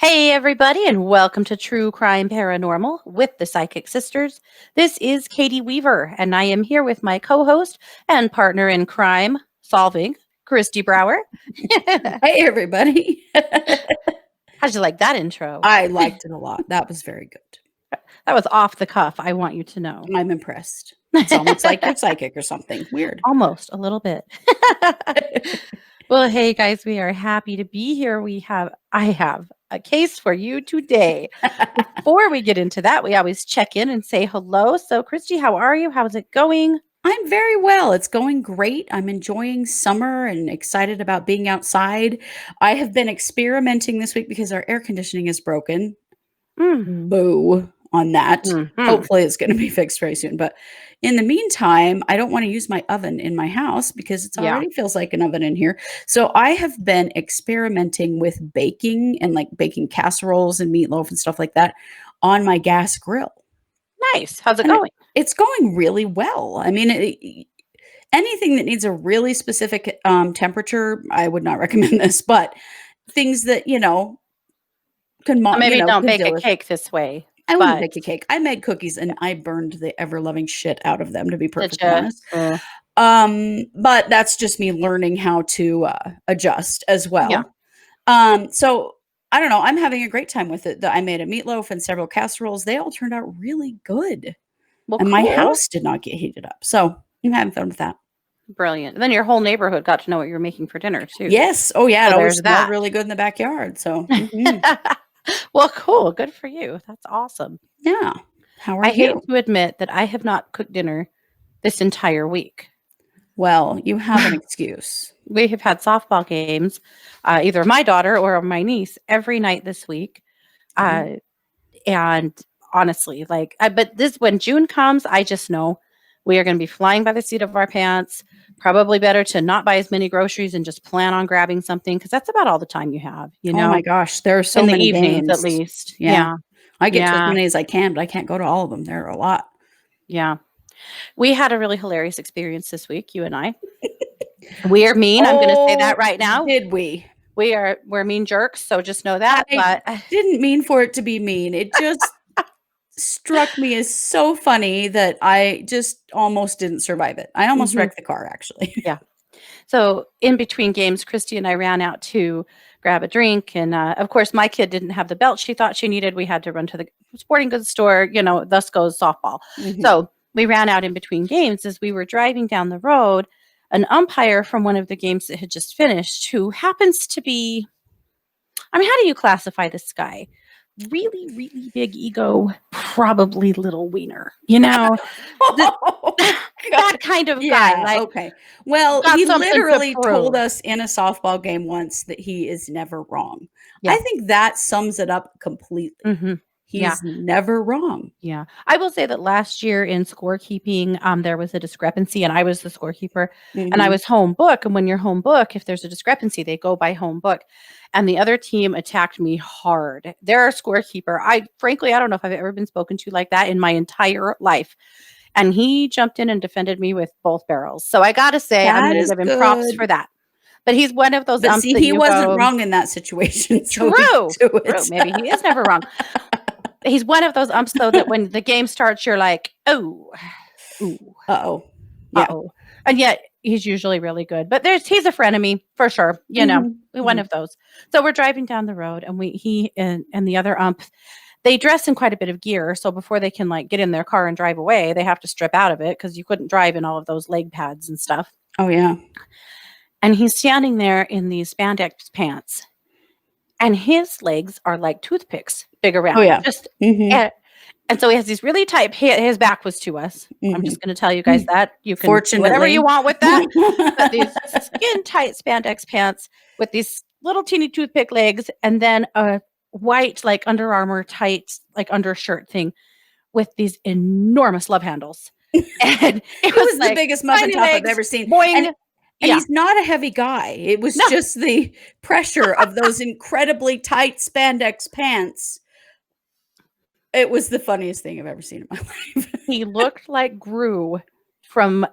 Hey, everybody, and welcome to True Crime Paranormal with the Psychic Sisters. This is Katie Weaver, and I am here with my co host and partner in crime solving, Kristi Brower. Hey, everybody. How'd you like that intro? I liked it a lot. That was very good. That was off the cuff, I want you to know. I'm impressed. It's almost like you're psychic or something. Weird. Almost, a little bit. Well, hey, guys, we are happy to be here. I have a case for you today. Before we get into that, we always check in and say hello. So, Kristi, how are you? How's it going? I'm very well. It's going great. I'm enjoying summer and excited about being outside. I have been experimenting this week because our air conditioning is broken. Boo on that. Hopefully it's going to be fixed very soon. But in the meantime, I don't want to use my oven in my house because it already feels like an oven in here. So I have been experimenting with baking and like baking casseroles and meatloaf and stuff like that on my gas grill. Nice. How's it going? It's going really well. I mean, anything that needs a really specific temperature, I would not recommend this, but things that, can maybe don't bake a cake this way. I wouldn't bake a cake. I made cookies and I burned the ever-loving shit out of them, to be perfectly honest. But that's just me learning how to adjust as well. Yeah. So I don't know. I'm having a great time with it. I made a meatloaf and several casseroles. They all turned out really good. Well, and my house did not get heated up. So I'm having fun with that. Brilliant. And then your whole neighborhood got to know what you're making for dinner, too. Yes. Oh, yeah. It always smelled really good in the backyard. So. Well, cool. Good for you. That's awesome. Yeah. How are you? I hate to admit that I have not cooked dinner this entire week. Well, you have an excuse. We have had softball games, either my daughter or my niece, every night this week. And honestly, but when June comes, I just know we are going to be flying by the seat of our pants. Probably better to not buy as many groceries and just plan on grabbing something because that's about all the time you have. Oh my gosh, there are so many evenings games. At least. Yeah. I get to as many as I can, but I can't go to all of them. There are a lot. Yeah. We had a really hilarious experience this week, you and I. We are mean. I'm going to say that right now. Did we? We're mean jerks, so just know that. I didn't mean for it to be mean. It just struck me as so funny that I just almost didn't survive it. I almost wrecked the car, actually. Yeah. So in between games, Kristi and I ran out to grab a drink. And of course, my kid didn't have the belt she thought she needed. We had to run to the sporting goods store, thus goes softball. So we ran out in between games. As we were driving down the road, an umpire from one of the games that had just finished, who happens to be, how do you classify this guy? Really, really big ego, probably little wiener, that kind of guy. Okay. Well, he literally told us in a softball game once that he is never wrong. Yeah. I think that sums it up completely. He's never wrong. Yeah. I will say that last year in scorekeeping, there was a discrepancy and I was the scorekeeper and I was home book. And when you're home book, if there's a discrepancy, they go by home book. And the other team attacked me hard. They're a scorekeeper. Frankly, I don't know if I've ever been spoken to like that in my entire life. And he jumped in and defended me with both barrels. So I got to say, I'm going to give him props for that. But he's one of those umps he wasn't wrong in that situation. So true. Maybe he is never wrong. He's one of those umps, though, that when the game starts, you're like, oh, uh-oh. Yeah. Uh-oh. And yet he's usually really good. But he's a frenemy for sure. One of those. So we're driving down the road and he and the other ump, they dress in quite a bit of gear. So before they can get in their car and drive away, they have to strip out of it because you couldn't drive in all of those leg pads and stuff. Oh, yeah. And he's standing there in these spandex pants. And his legs are like toothpicks, big around. Oh, yeah. And so he has these really tight, his back was to us. I'm just going to tell you guys that. You can do whatever you want with that. But these skin tight spandex pants with these little teeny toothpick legs and then a white, Under Armour tight, undershirt thing with these enormous love handles. And it was the biggest muffin top I've ever seen. Boing. And he's not a heavy guy. It was just the pressure of those incredibly tight spandex pants. It was the funniest thing I've ever seen in my life. He looked like Gru from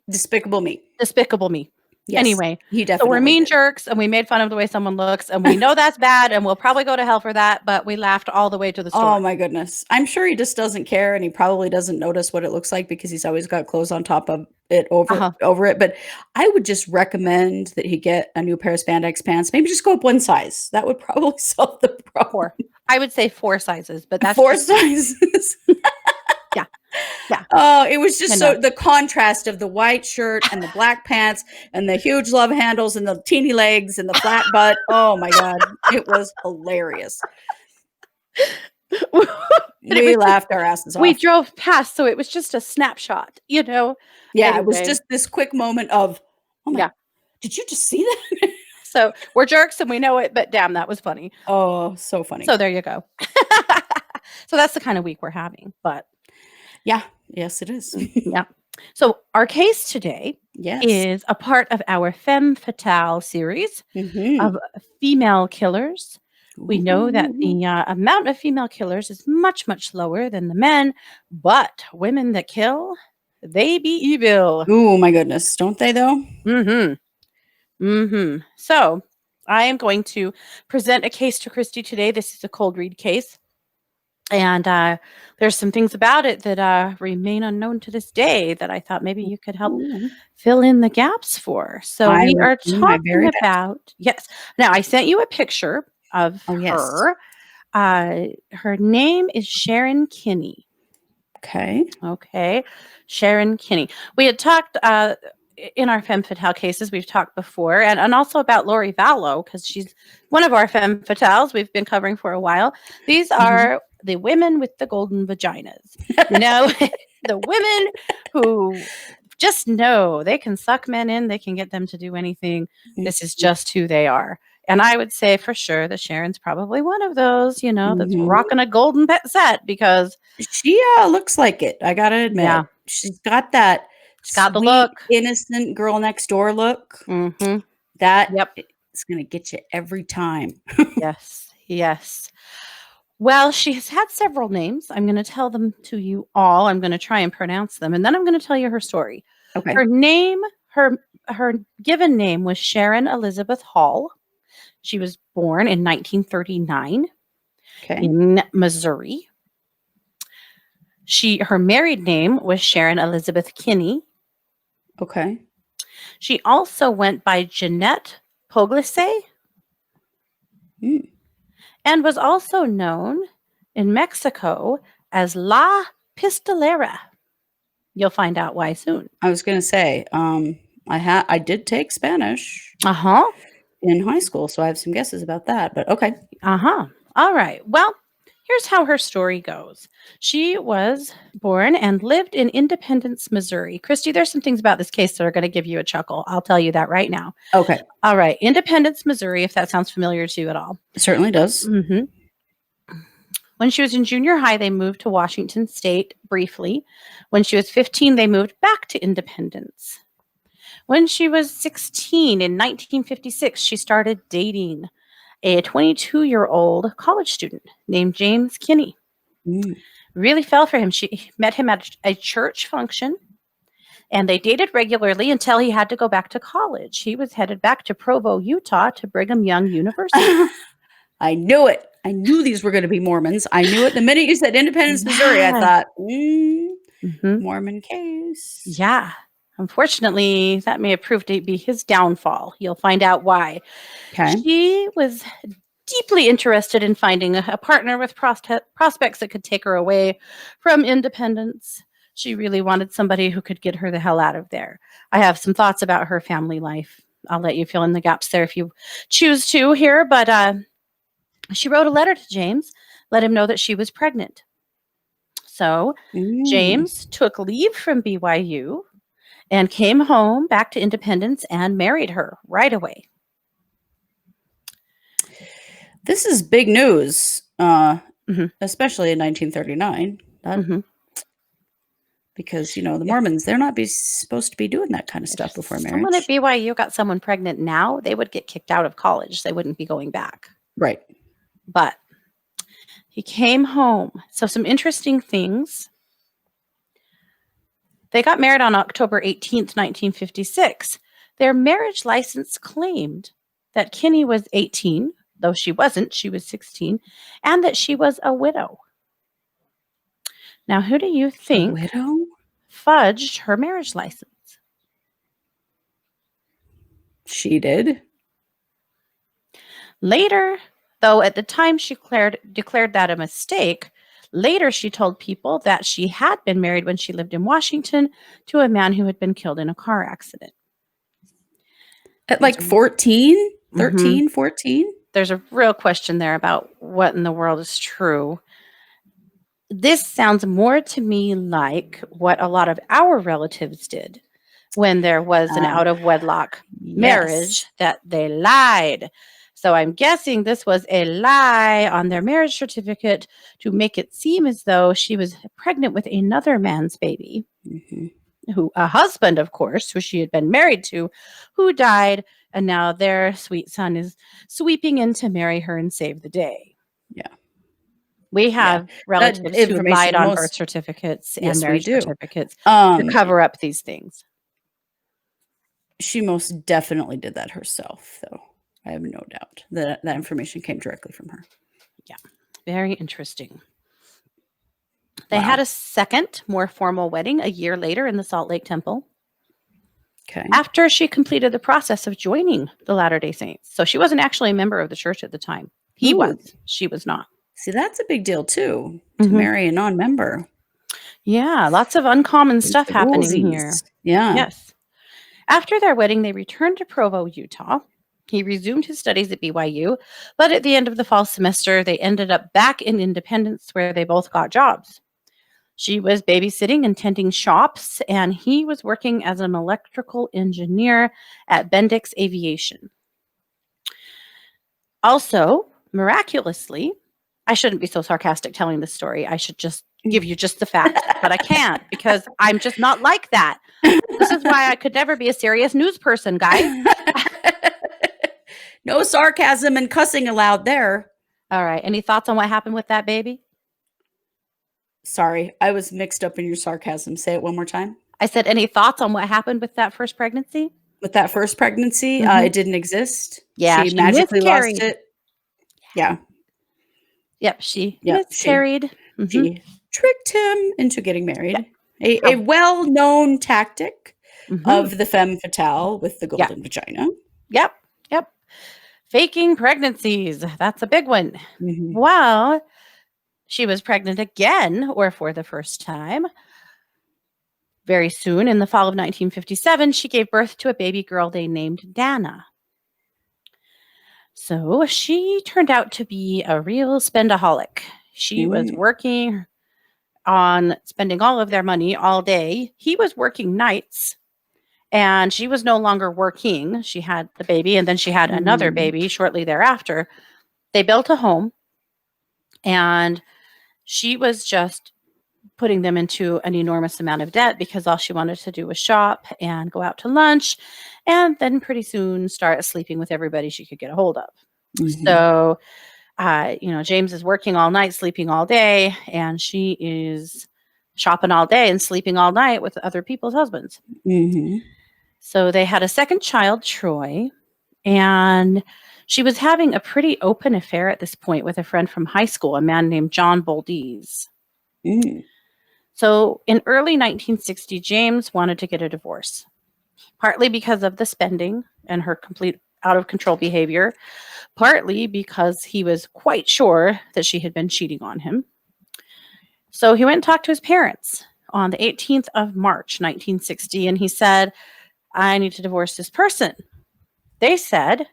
Despicable Me. Despicable Me. Yes, Anyway, he so we're definitely mean did. jerks, and we made fun of the way someone looks, and we know that's bad, and we'll probably go to hell for that, but we laughed all the way to the store. Oh my goodness. I'm sure he just doesn't care, and he probably doesn't notice what it looks like because he's always got clothes on top of it over it. But I would just recommend that he get a new pair of spandex pants. Maybe just go up one size. That would probably solve the problem. 4. I would say 4 sizes, but that's 4 just sizes. Yeah. Yeah. Oh, it was just so Enough. the contrast of the white shirt and the black pants and the huge love handles and the teeny legs and the flat butt. Oh my God. It was hilarious. We laughed our asses off. We drove past, so it was just a snapshot, you know? Yeah, Anyway. it was just this quick moment of, oh my, Yeah. did you just see that? So we're jerks and we know it, but damn, that was funny. Oh, so funny. So there you go. So that's the kind of week we're having, but yeah, yes, it is. yeah. So our case today is a part of our Femme Fatale series of female killers. We know that the amount of female killers is much, much lower than the men, but women that kill, they be evil. Oh my goodness. Don't they though? So I am going to present a case to Kristi today. This is a cold read case. And there's some things about it that remain unknown to this day that I thought maybe you could help fill in the gaps for. So we are talking about, yes. Now I sent you a picture of her. Her name is Sharon Kinne. Okay. Sharon Kinne. We had talked in our Femme Fatale cases, we've talked before, and also about Lori Vallow, because she's one of our Femme Fatales we've been covering for a while. These are the women with the golden vaginas. You know, the women who just know they can suck men in, they can get them to do anything. This is just who they are. And I would say for sure that Sharon's probably one of those, you know, that's rocking a golden set because she looks like it. I got to admit. Yeah. She's got that got the look. Innocent girl next door look. That is going to get you every time. Yes. Well, she has had several names. I'm going to tell them to you all. I'm going to try and pronounce them, and then I'm going to tell you her story. Okay. Her name, her given name was Sharon Elizabeth Hall. She was born in 1939 in Missouri. Her married name was Sharon Elizabeth Kinney. Okay. She also went by Jeanette Pugliese and was also known in Mexico as La Pistolera. You'll find out why soon. I was going to say, I did take Spanish in high school, so I have some guesses about that, but okay. All right. Well, here's how her story goes. She was born and lived in Independence, Missouri. Kristi, there's some things about this case that are going to give you a chuckle. I'll tell you that right now. Okay. All right. Independence, Missouri, if that sounds familiar to you at all. It certainly does. When she was in junior high, they moved to Washington State briefly. When she was 15, they moved back to Independence. When she was 16, in 1956, she started dating a 22-year-old college student named James Kinney. Really fell for him. She met him at a church function, and they dated regularly until he had to go back to college. He was headed back to Provo, Utah to Brigham Young University. I knew it. I knew these were going to be Mormons. I knew it. The minute you said Independence, Missouri, I thought, Mormon case. Yeah. Unfortunately, that may have proved to be his downfall. You'll find out why. She was deeply interested in finding a partner with prospects that could take her away from Independence. She really wanted somebody who could get her the hell out of there. I have some thoughts about her family life. I'll let you fill in the gaps there if you choose to here, but she wrote a letter to James, let him know that she was pregnant. So James took leave from BYU and came home back to Independence and married her right away. This is big news, especially in 1939. Because, you know, the Mormons, they're not supposed to be doing that kind of stuff before marriage. Someone at BYU got someone pregnant now, they would get kicked out of college. They wouldn't be going back. Right. But he came home. So some interesting things. They got married on October 18th, 1956. Their marriage license claimed that Kinney was 18, though she wasn't, she was 16, and that she was a widow. Now, who do you A think widow? fudged her marriage license? She did. Later, though at the time she declared that a mistake, later she told people that she had been married when she lived in Washington to a man who had been killed in a car accident. At like 14, Mhm. 13, 14? There's a real question there about what in the world is true. This sounds more to me like what a lot of our relatives did when there was an out of wedlock marriage, Yes. that they lied. So I'm guessing this was a lie on their marriage certificate to make it seem as though she was pregnant with another man's baby, who a husband, of course, who she had been married to, who died, and now their sweet son is sweeping in to marry her and save the day. Yeah. We have That relatives who lied information on birth most certificates and Yes, we marriage do. certificates to cover up these things. She most definitely did that herself, though. I have no doubt that that information came directly from her. Yeah, very interesting. They Wow. had a second, more formal wedding a year later in the Salt Lake Temple Okay. after she completed the process of joining the Latter-day Saints. So she wasn't actually a member of the church at the time. He Ooh. was. She was not. See, that's a big deal, too, to marry a non-member. Yeah, lots of uncommon There's stuff the happening rulesies. here. Yeah. Yes. After their wedding, they returned to Provo, Utah. He resumed his studies at BYU, but at the end of the fall semester, they ended up back in Independence, where they both got jobs. She was babysitting and tending shops, and he was working as an electrical engineer at Bendix Aviation. Also, miraculously, I shouldn't be so sarcastic telling this story. I should just give you just the facts, but I can't because I'm just not like that. This is why I could never be a serious news person, guys. No sarcasm and cussing allowed there. All right. Any thoughts on what happened with that baby? Sorry, I was mixed up in your sarcasm. Say it one more time. I said, any thoughts on what happened with that first pregnancy? With that first pregnancy, it didn't exist. Yeah, she she magically lost miscarried. it. Yeah. Yep, she Yep, miscarried. She tricked him into getting married. Yep. A well-known tactic of the femme fatale with the golden vagina. Yep. Faking pregnancies. That's a big one. Well, she was pregnant again, or for the first time. Very soon, in the fall of 1957, she gave birth to a baby girl they named Dana. So she turned out to be a real spendaholic. She was working on spending all of their money all day. He was working nights, and she was no longer working. She had the baby, and then she had another baby shortly thereafter. They built a home, and she was just putting them into an enormous amount of debt because all she wanted to do was shop and go out to lunch, and then pretty soon start sleeping with everybody she could get a hold of. So, James is working all night, sleeping all day, and she is shopping all day and sleeping all night with other people's husbands. So they had a second child, Troy, and she was having a pretty open affair at this point with a friend from high school, a man named John Boldies. So in early 1960, James wanted to get a divorce, partly because of the spending and her complete out-of-control behavior, partly because he was quite sure that she had been cheating on him. So he went and talked to his parents on the 18th of March, 1960, and he said, I need to divorce this person. They said,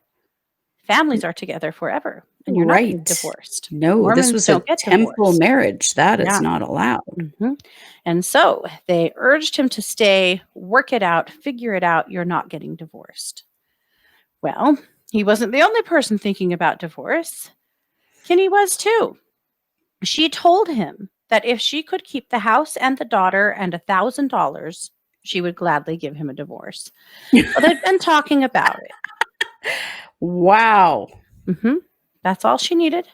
families are together forever, and you're not getting divorced. No, Mormons this was don't a get temple divorced. marriage. That is not allowed. And so they urged him to stay, work it out, figure it out. You're not getting divorced. Well, he wasn't the only person thinking about divorce. Kinney was too. She told him that if she could keep the house and the daughter and $1,000, she would gladly give him a divorce. Well, they'd been talking about it. Wow. That's all she needed.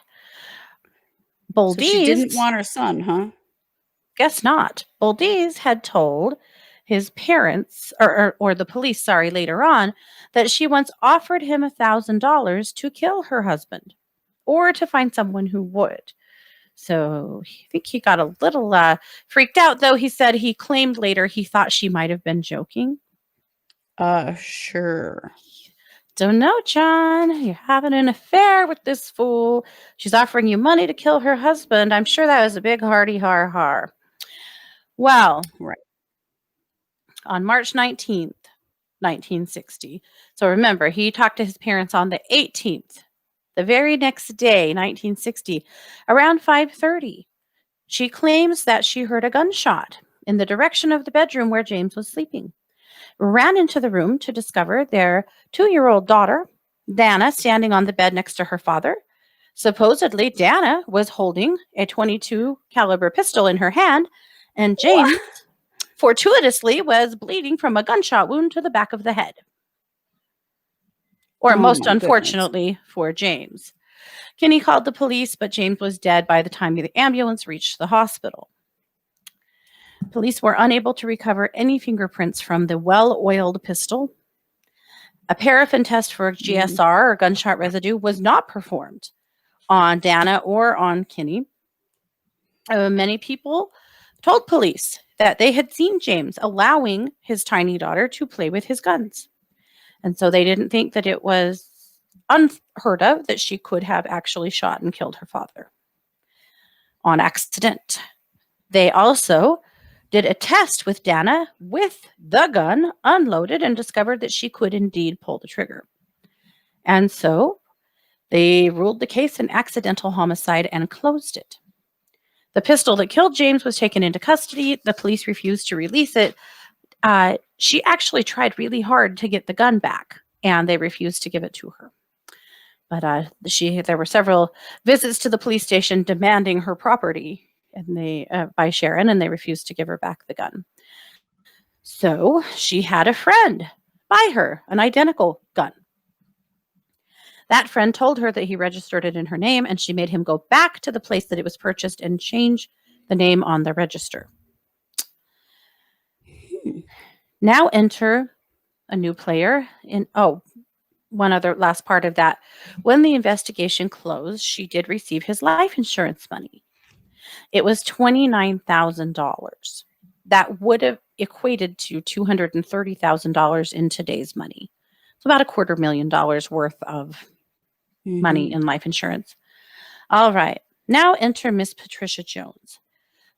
Boldies, so she didn't want her son, huh? Guess not. Boldies had told his parents, or the police, sorry, later on, that she once offered him $1,000 to kill her husband or to find someone who would. So I think he got a little freaked out, though he said he claimed later he thought she might have been joking. Sure. Don't know, John. You're having an affair with this fool. She's offering you money to kill her husband. I'm sure that was a big hearty har. Well, Right. on March 19th, 1960. So remember, he talked to his parents on the 18th. The very next day, 1960, around 5:30, she claims that she heard a gunshot in the direction of the bedroom where James was sleeping. Ran into the room to discover their 2-year-old daughter, Dana, standing on the bed next to her father. Supposedly, Dana was holding a .22 caliber pistol in her hand, and James fortuitously was bleeding from a gunshot wound to the back of the head. Or most unfortunately for James. Kinney called the police, but James was dead by the time the ambulance reached the hospital. Police were unable to recover any fingerprints from the well-oiled pistol. A paraffin test for GSR, or gunshot residue, was not performed on Dana or on Kinney. Many people told police that they had seen James allowing his tiny daughter to play with his guns. And so they didn't think that it was unheard of that she could have actually shot and killed her father on accident. They also did a test with Dana with the gun unloaded and discovered that she could indeed pull the trigger. And so they ruled the case an accidental homicide and closed it. The pistol that killed James was taken into custody. The police refused to release it. She actually tried really hard to get the gun back, and they refused to give it to her. But there were several visits to the police station demanding her property, and by Sharon, and they refused to give her back the gun. So she had a friend buy her an identical gun. That friend told her that he registered it in her name, and she made him go back to the place that it was purchased and change the name on the register. Now enter a new player in, one other last part of that. When the investigation closed, she did receive his life insurance money. It was $29,000. That would have equated to $230,000 in today's money. It's about $250,000 worth of money in life insurance. All right. Now enter Miss Patricia Jones.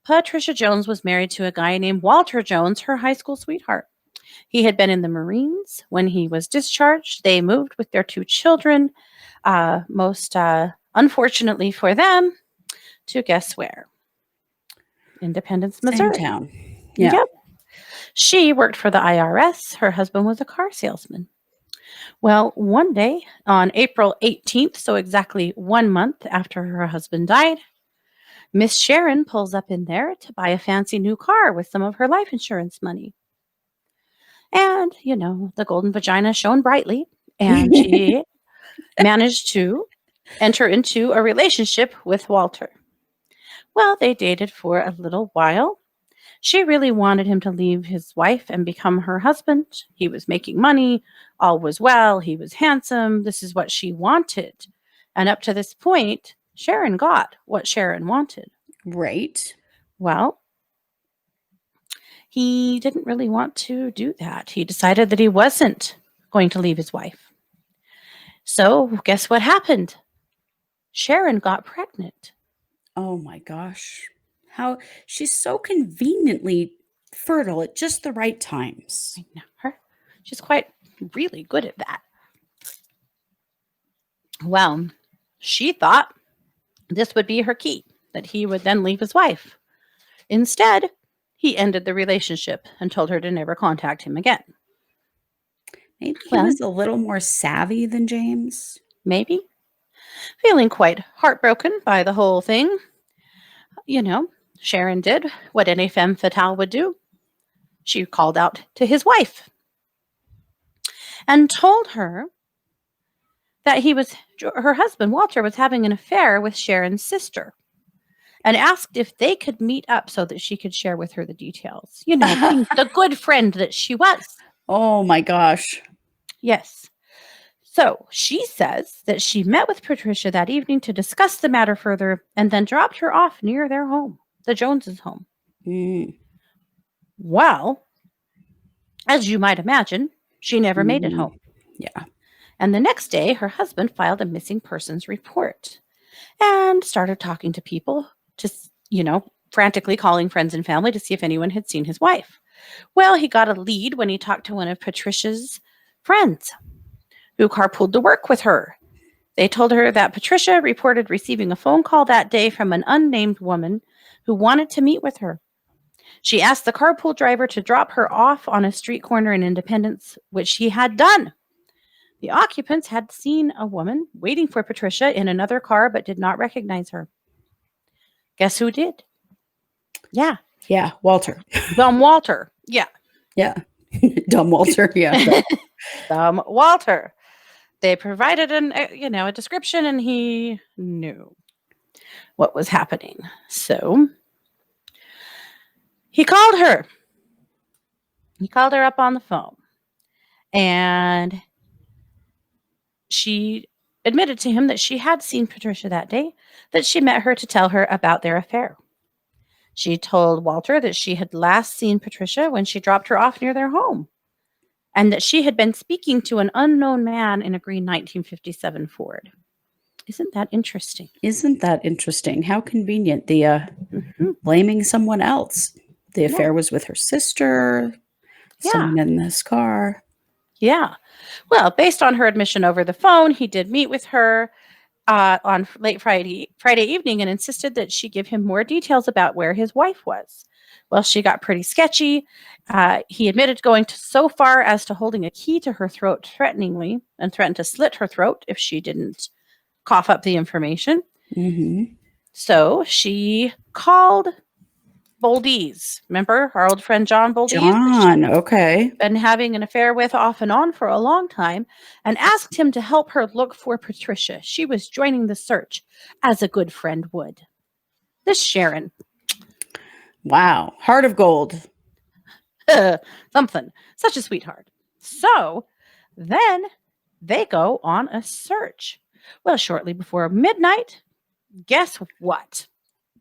Patricia Jones was married to a guy named Walter Jones, her high school sweetheart. He had been in the Marines. When he was discharged, they moved with their 2 children, most unfortunately for them, to guess where? Independence, Missouri. Same town. Yeah. Yep. She worked for the IRS. Her husband was a car salesman. Well, one day on April 18th, so exactly 1 month after her husband died, Miss Sharon pulls up in there to buy a fancy new car with some of her life insurance money. And, the golden vagina shone brightly, and she managed to enter into a relationship with Walter. Well, they dated for a little while. She really wanted him to leave his wife and become her husband. He was making money. All was well. He was handsome. This is what she wanted. And up to this point, Sharon got what Sharon wanted. Right. Well, he didn't really want to do that. He decided that he wasn't going to leave his wife. So guess what happened? Sharon got pregnant. Oh my gosh. How she's so conveniently fertile at just the right times. I know her. She's really good at that. Well, she thought this would be her key, that he would then leave his wife. Instead, he ended the relationship and told her to never contact him again. Maybe he was a little more savvy than James. Maybe. Feeling quite heartbroken by the whole thing, Sharon did what any femme fatale would do. She called out to his wife and told her that her husband, Walter, was having an affair with Sharon's sister. and asked if they could meet up so that she could share with her the details. You know, being the good friend that she was. Oh my gosh. Yes. So she says that she met with Patricia that evening to discuss the matter further and then dropped her off near their home, the Joneses' home. Mm. Well, as you might imagine, she never made it home. Yeah. And the next day, her husband filed a missing persons report and started talking to people, just, frantically calling friends and family to see if anyone had seen his wife. Well, he got a lead when he talked to one of Patricia's friends who carpooled to work with her. They told her that Patricia reported receiving a phone call that day from an unnamed woman who wanted to meet with her. She asked the carpool driver to drop her off on a street corner in Independence, which he had done. The occupants had seen a woman waiting for Patricia in another car but did not recognize her. Guess who did? Yeah. Yeah, Walter. Dumb Walter. Yeah. Yeah. Dumb Walter. Yeah. Dumb Walter. They provided a description, and he knew what was happening. So he called her. He called her up on the phone, and she admitted to him that she had seen Patricia that day, that she met her to tell her about their affair. She told Walter that she had last seen Patricia when she dropped her off near their home, and that she had been speaking to an unknown man in a green 1957 Ford. Isn't that interesting? Isn't that interesting? How convenient. The blaming someone else. The affair was with her sister. Someone in this car. Yeah. Well, based on her admission over the phone, he did meet with her on late Friday evening and insisted that she give him more details about where his wife was. Well, she got pretty sketchy. He admitted going so far as to holding a key to her throat threateningly, and threatened to slit her throat if she didn't cough up the information. Mm-hmm. So she called Boldies. Remember our old friend John Boldies? John, okay. Been having an affair with off and on for a long time, and asked him to help her look for Patricia. She was joining the search, as a good friend would. This Sharon. Wow. Heart of gold. Something. Such a sweetheart. So then they go on a search. Well, shortly before midnight, guess what?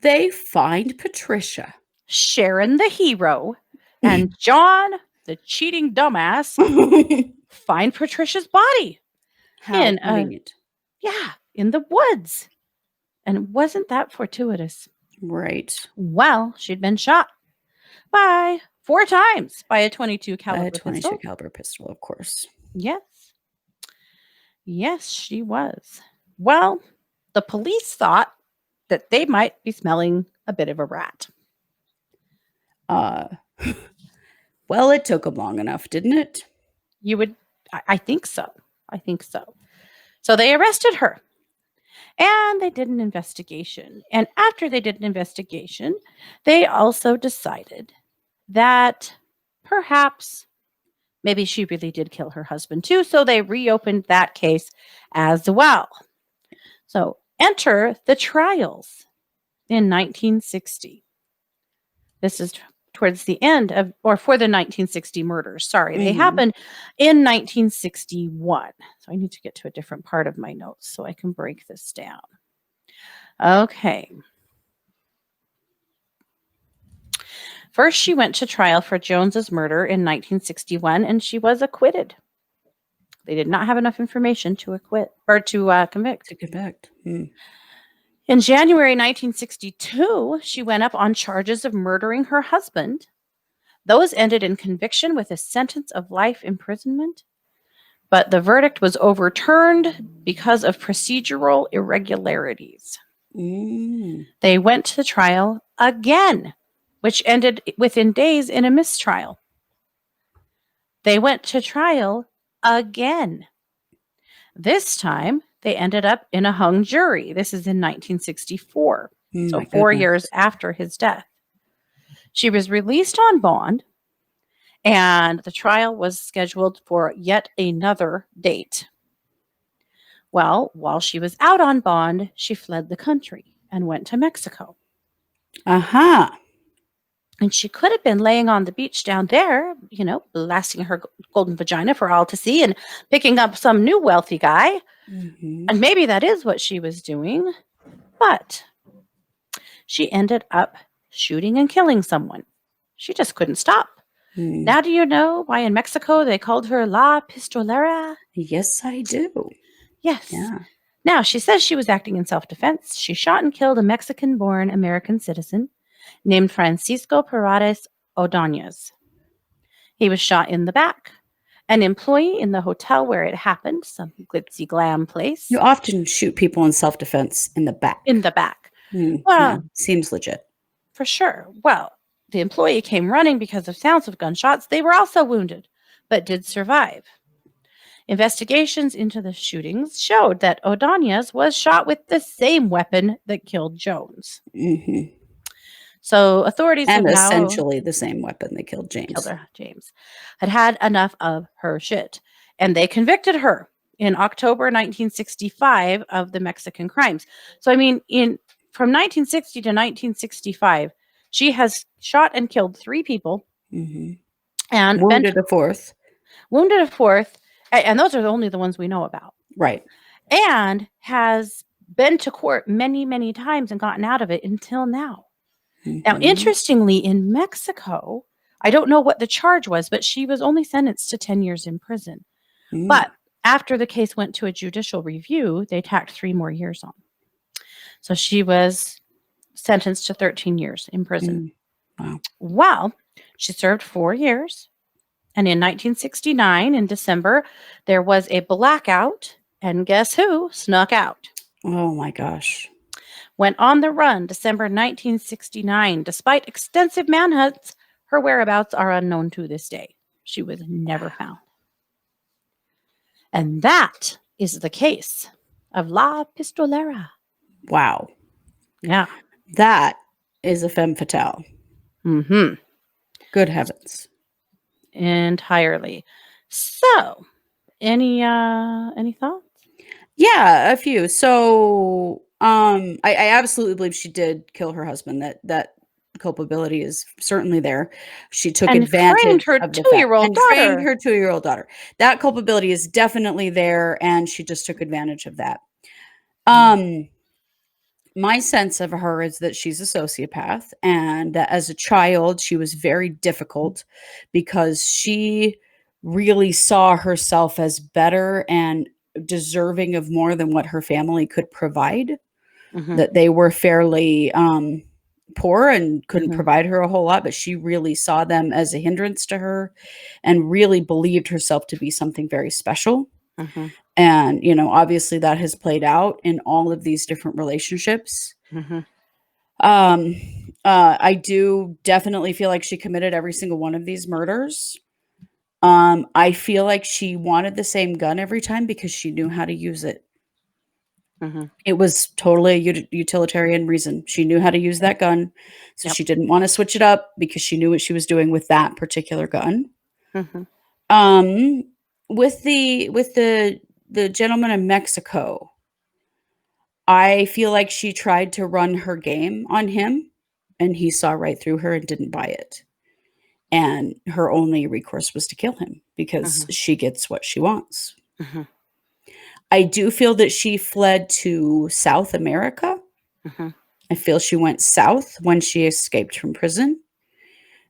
They find Patricia. Sharon the hero and John the cheating dumbass find Patricia's body. How convenient. In the woods. And wasn't that fortuitous? Right. Well, she'd been shot by 4 times by a 22 caliber pistol. 22 caliber pistol, of course. Yes. Yes, she was. Well, the police thought that they might be smelling a bit of a rat. Well, it took them long enough, didn't it? I think so. So they arrested her. And they did an investigation. And after they did an investigation, they also decided that perhaps maybe she really did kill her husband too. So they reopened that case as well. So enter the trials in 1960. This is towards the end of, or for the 1960 murders. Sorry, they happened in 1961. So I need to get to a different part of my notes so I can break this down. Okay. First, she went to trial for Jones's murder in 1961, and she was acquitted. They did not have enough information to acquit or to convict. In January 1962, she went up on charges of murdering her husband. Those ended in conviction with a sentence of life imprisonment, but the verdict was overturned because of procedural irregularities. They went to trial again, which ended within days in a mistrial. They went to trial again. This time, they ended up in a hung jury. This is in 1964, so 4 years after his death. She was released on bond, and the trial was scheduled for yet another date. Well, while she was out on bond, she fled the country and went to Mexico. Uh-huh. And she could have been laying on the beach down there, blasting her golden vagina for all to see and picking up some new wealthy guy. Mm-hmm. And maybe that is what she was doing. But she ended up shooting and killing someone. She just couldn't stop. Mm. Now, do you know why in Mexico they called her La Pistolera? Yes, I do. Yes. Yeah. Now, she says she was acting in self-defense. She shot and killed a Mexican-born American citizen named Francisco Paredes Ordonez. He was shot in the back. An employee in the hotel where it happened, some glitzy glam place. You often shoot people in self-defense in the back. In the back. Well, yeah, seems legit. For sure. Well, the employee came running because of sounds of gunshots. They were also wounded, but did survive. Investigations into the shootings showed that Ordonez was shot with the same weapon that killed Jones. Mm-hmm. So authorities and have now essentially the same weapon that killed James. James had enough of her shit, and they convicted her in October 1965 of the Mexican crimes. So I mean, from 1960 to 1965, she has shot and killed 3 people, and wounded a fourth. And those are only the ones we know about. Right. And has been to court many, many times and gotten out of it until now. Now, interestingly, in Mexico, I don't know what the charge was, but she was only sentenced to 10 years in prison. But after the case went to a judicial review, they tacked 3 more years on. So she was sentenced to 13 years in prison. Wow. Well, she served 4 years. And in 1969, in December, there was a blackout. And guess who snuck out? Oh, my gosh. Went on the run December 1969. Despite extensive manhunts, her whereabouts are unknown to this day. She was never found. And that is the case of La Pistolera. Wow. Yeah. That is a femme fatale. Mm-hmm. Good heavens. Entirely. So, any thoughts? Yeah, a few. So, I absolutely believe she did kill her husband. That culpability is certainly there. She took advantage her of the 2-year-old fact, daughter. and trained her 2-year-old daughter. That culpability is definitely there, and she just took advantage of that. My sense of her is that she's a sociopath, and that as a child, she was very difficult because she really saw herself as better and deserving of more than what her family could provide. That they were fairly poor and couldn't provide her a whole lot, but she really saw them as a hindrance to her and really believed herself to be something very special. And, obviously that has played out in all of these different relationships. I do definitely feel like she committed every single one of these murders. I feel like she wanted the same gun every time because she knew how to use it. It was totally a utilitarian reason. She knew how to use that gun. So she didn't want to switch it up because she knew what she was doing with that particular gun. With the gentleman in Mexico, I feel like she tried to run her game on him and he saw right through her and didn't buy it. And her only recourse was to kill him because she gets what she wants. I do feel that she fled to South America. I feel she went south when she escaped from prison,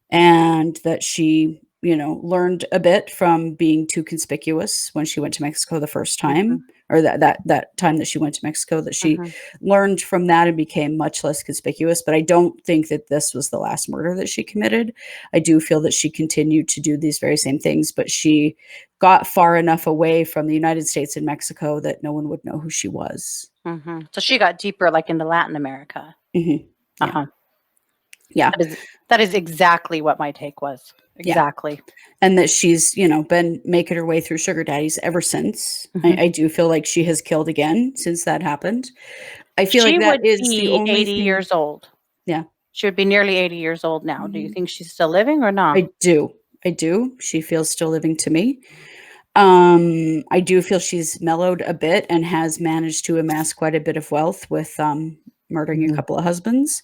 and that she, learned a bit from being too conspicuous when she went to Mexico the first time, or that time that she went to Mexico, that she learned from that and became much less conspicuous. But I don't think that this was the last murder that she committed. I do feel that she continued to do these very same things, but she got far enough away from the United States and Mexico that no one would know who she was. So she got deeper, like into Latin America. Yeah. That is exactly what my take was. Exactly. Yeah. And that she's, been making her way through sugar daddies ever since. I do feel like she has killed again since that happened. I feel like that is the only 80 thing. years old. Yeah. She would be nearly 80 years old now. Do you think she's still living or not? I do. She feels still living to me. I do feel she's mellowed a bit and has managed to amass quite a bit of wealth with murdering a couple of husbands,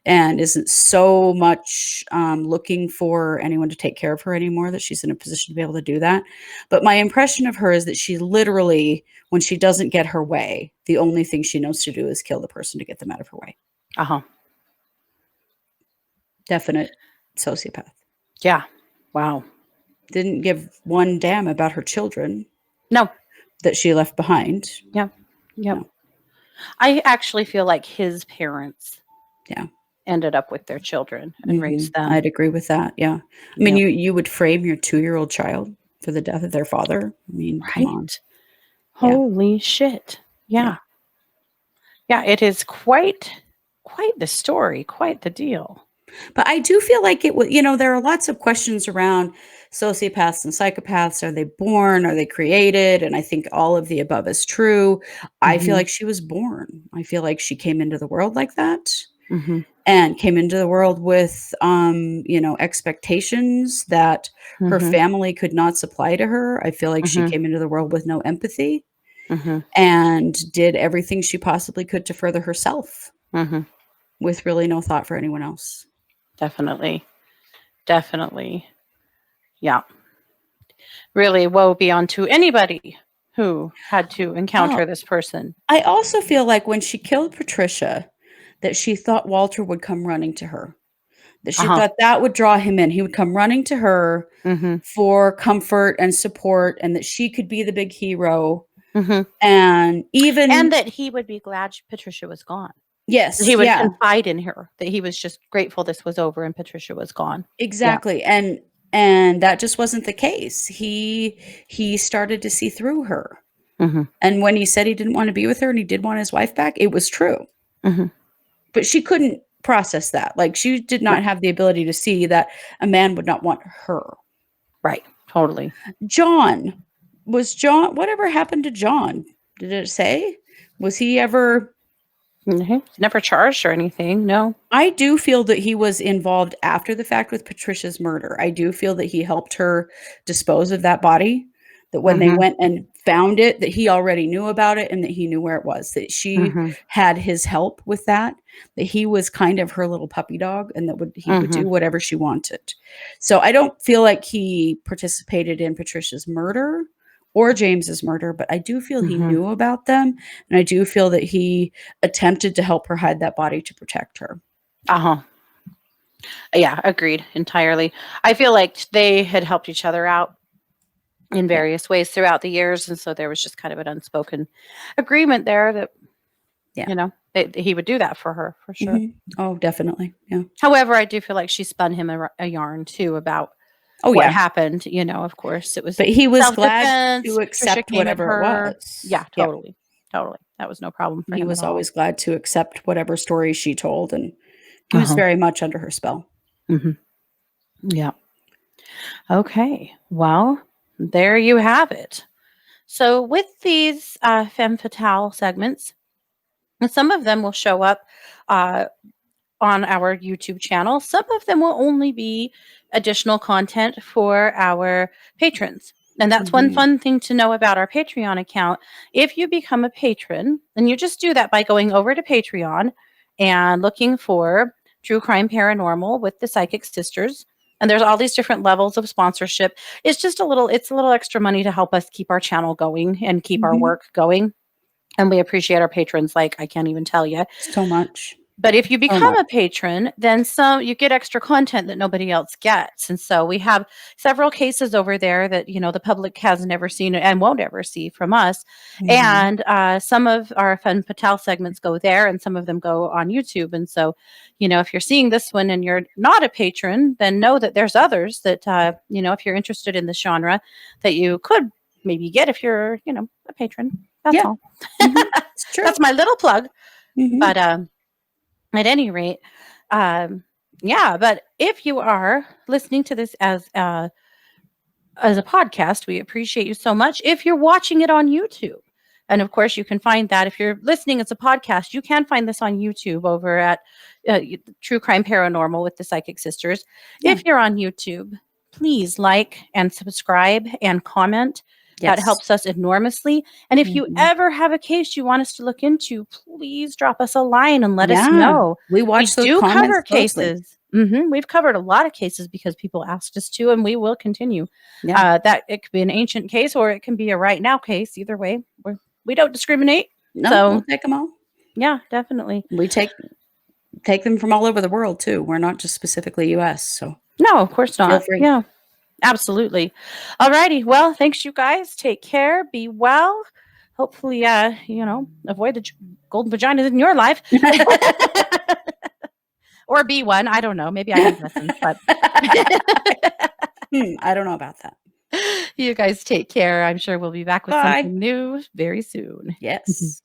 and isn't so much looking for anyone to take care of her anymore that she's in a position to be able to do that. But my impression of her is that she literally, when she doesn't get her way, the only thing she knows to do is kill the person to get them out of her way. Definite sociopath. Yeah. Wow. Didn't give one damn about her children. No. That she left behind. Yeah. Yep. No. I actually feel like his parents ended up with their children and raised them. I'd agree with that. Yeah. I mean, you would frame your 2-year-old child for the death of their father. I mean, come on. Holy shit. Yeah. Yeah, it is quite the story, quite the deal. But I do feel like it was, there are lots of questions around sociopaths and psychopaths. Are they born? Are they created? And I think all of the above is true. I feel like she was born. I feel like she came into the world like that and came into the world with, expectations that her family could not supply to her. I feel like she came into the world with no empathy and did everything she possibly could to further herself with really no thought for anyone else. Definitely. Yeah. Really, woe be unto anybody who had to encounter this person. I also feel like when she killed Patricia, that she thought Walter would come running to her. That she thought that would draw him in. He would come running to her for comfort and support, and that she could be the big hero. And that he would be glad Patricia was gone. Yes. He would confide in her, that he was just grateful this was over and Patricia was gone. Exactly. Yeah. And that just wasn't the case. He started to see through her. And when he said he didn't want to be with her and he did want his wife back, it was true. But she couldn't process that. Like, she did not have the ability to see that a man would not want her. Right. Totally. Whatever happened to John? Did it say? Was he ever... Never charged or anything. No. I do feel that he was involved after the fact with Patricia's murder. I do feel that he helped her dispose of that body, that when they went and found it, that he already knew about it and that he knew where it was, that she had his help with that he was kind of her little puppy dog, and that he would do whatever she wanted. So I don't feel like he participated in Patricia's murder or James's murder, but I do feel he knew about them, and I do feel that he attempted to help her hide that body to protect her. Yeah, agreed entirely. I feel like they had helped each other out in various ways throughout the years, and so there was just kind of an unspoken agreement there that he would do that for her, for sure. Oh, definitely. Yeah. However, I do feel like she spun him a yarn too about what happened. Of course, it was. But he was glad to accept whatever it was. Yeah, totally. That was no problem for him. He was always glad to accept whatever story she told, and he was very much under her spell. Yeah. Okay. Well, there you have it. So with these Femme Fatale segments, some of them will show up on our YouTube channel. Some of them will only be additional content for our patrons. And that's one fun thing to know about our Patreon account. If you become a patron, and you just do that by going over to Patreon and looking for True Crime Paranormal with the Psychic Sisters. And there's all these different levels of sponsorship. It's a little extra money to help us keep our channel going and keep our work going. And we appreciate our patrons like I can't even tell you. So much. But if you become a patron, then you get extra content that nobody else gets. And so we have several cases over there that, the public has never seen and won't ever see from us. And some of our Femme Fatale segments go there and some of them go on YouTube. And so, if you're seeing this one and you're not a patron, then know that there's others that, if you're interested in this genre, that you could maybe get if you're, a patron. That's all. It's true. That's my little plug. But at any rate, but if you are listening to this as a podcast, we appreciate you so much. If you're watching it on YouTube, and of course you can find that if you're listening as a podcast, you can find this on YouTube over at True Crime Paranormal with the Psychic Sisters. If you're on YouTube, please like and subscribe and comment. That Yes. helps us enormously. And if you Mhm. ever have a case you want us to look into, please drop us a line and let us Yeah. know. We We watch those do comments cover closely. cases. We've covered a lot of cases because people asked us to, and we will continue. Yeah. That it could be an ancient case or it can be a right now case. Either way, we don't discriminate. No, we'll So take them all. yeah, definitely. We take them from all over the world too. We're not just specifically US, so No, of course feel not. free. Yeah, absolutely. All righty. Well, thanks, you guys. Take care. Be well. Hopefully, avoid the golden vaginas in your life. Or be one. I don't know. Maybe I need lessons, but I don't know about that. you guys take care. I'm sure we'll be back with Bye. something new very soon. Yes.